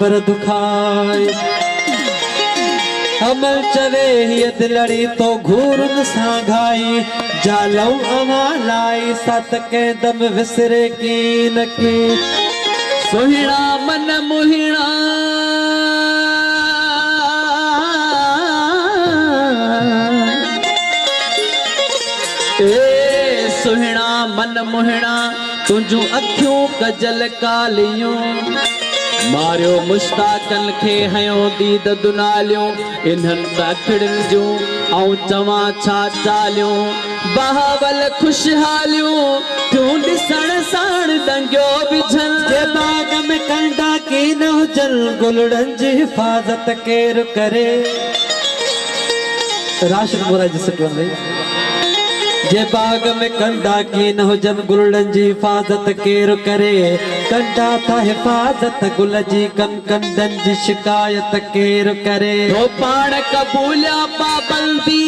पर दुखाए अमल चवे ही दिलड़ी तो घूरन सांघाई जालऊ अमालाई सत के दम विसरे कीन की सोहिणा मन मोहिणा ए सोहिणा मन मोहिणा तुझू अखियों कजल कालियों मारियो मुश्ताकन खे हयो दीद दुनालियों इन्हन तखड़न जो आऊं चवा छा चालियों बहावल खुशहालियों क्यों दिसण साण दंगियो बिझन जे बाग में कंडा की न हुजन गुलड़न जी हिफाजत केर करे राशिद मुराद सटवन भाई जे बाग में कंडा की न हुजन गुलड़न जी हिफाजत केर करे कंडा था हिफाजत गुल जी कंदन जी शिकायत केर करे तो पाण कबूलिया पाबंदी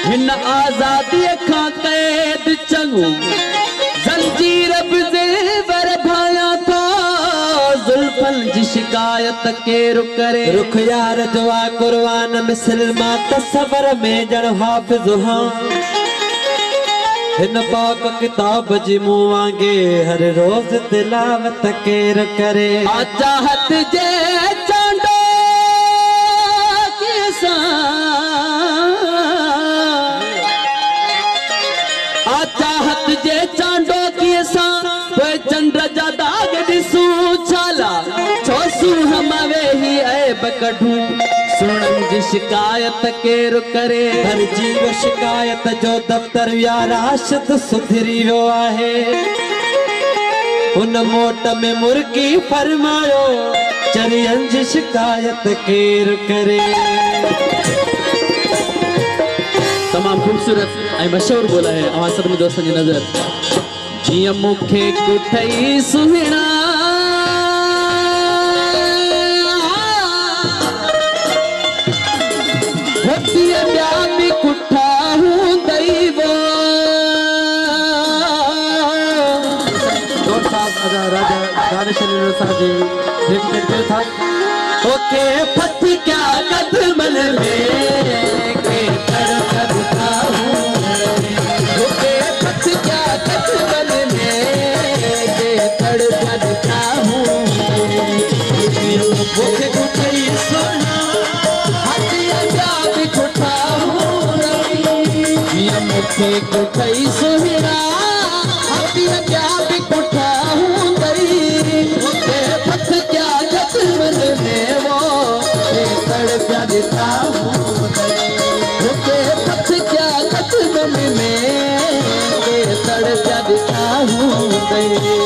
हिन आजादी खां कैद चंगू जंजीर बर भाया था जुल्फन जी शिकायत केर करे रुख यार जो आ कुर्बान मिसलमा तसवर में जड़ हाफिज हां हिन पाक किताब जी मुँह वांगे हर रोज तिलावत केर करे चाहत जे चांडो किसा चाहत जे चांडो किसा कोई चंद्र जा दाग दिसू छाला छोसू हमावे ही ऐब कढूं सुनन जी शिकायत केर करे हर जीव शिकायत जो दफ्तर या राशिद सुधरी वियो आहे उन मोट में मुर्गी फरमायो चरियन जी शिकायत केर करे तमाम खूबसूरत ऐं मशहूर बोला है अवां सभिनी दोस्तनि जी नज़र जीअं मूंखे कुठई सुहिणा ॿिया बि कुठा हूंदई वो राजा दानिश अली साहब जी डेप्यूटेड पे था ओके फत क्या कदमन में के तड़प हूँ ओके फत क्या कदमन में के तड़प हूँ ओके कुठई सुना मुखे कुठई सुहिणा हथिया क्या भी कुठा हूंदई मुखे पथ क्या कदमन में वो तड़पिया दिता हूंदई मुखे पथ क्या कदमन में तड़पिया दिता हूंदई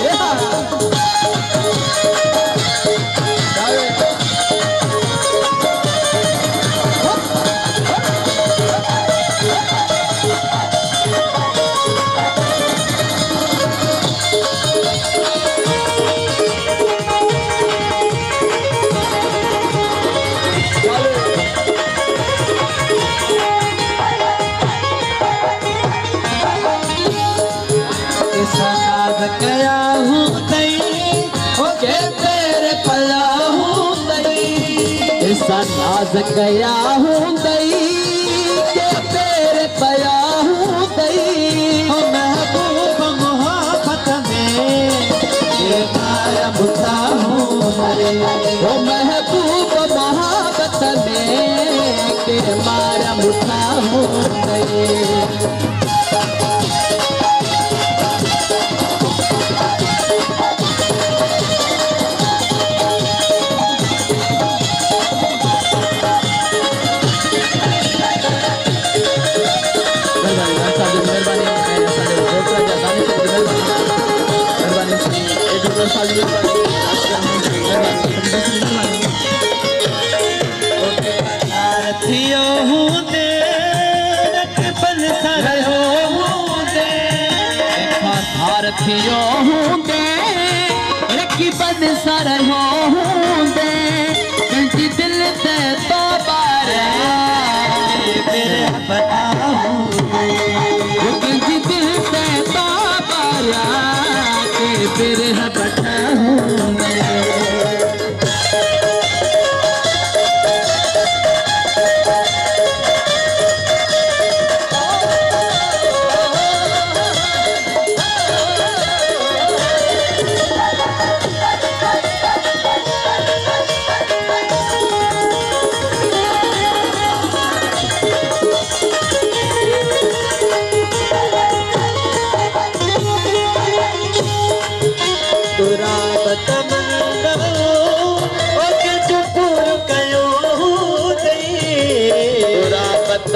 गया हूँ दई ओके तेरे पला हूँ दई ऐसा नाज गया हूँ दई के तेरे पया हूँ दई ओ महबूब मोहब्बत में ये माया बुता हूँ ओ महबूब मोहब्बत में के मारा मुठा हूँ दई थियो हूँ दे पल सरो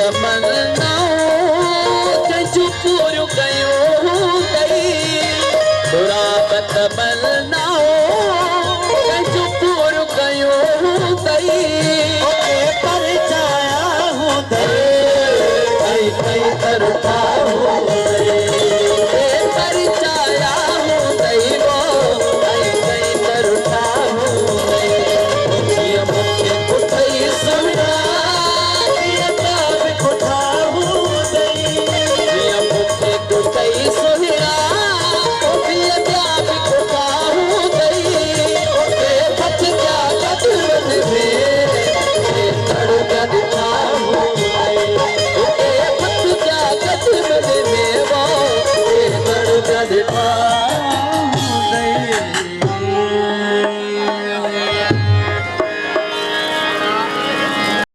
तमन्नाओं जंजू पूरो कयो गई बुराबत तमन्नाओं जंजू पूरो कयो गई ओके पर जाया हूँ कई कई तरफा हो गई पर जाया हूँ गई वो कई कई तरफा हो गई ये मुझे कुठई सुना ये ताब कुठा हो गई ये मुझे कुठई सुना ये ताब कुठा हो गई ये बच गया कदम में ये तड़का दिखा हो गई ये बच गया कदम में वो ये तड़का दिखा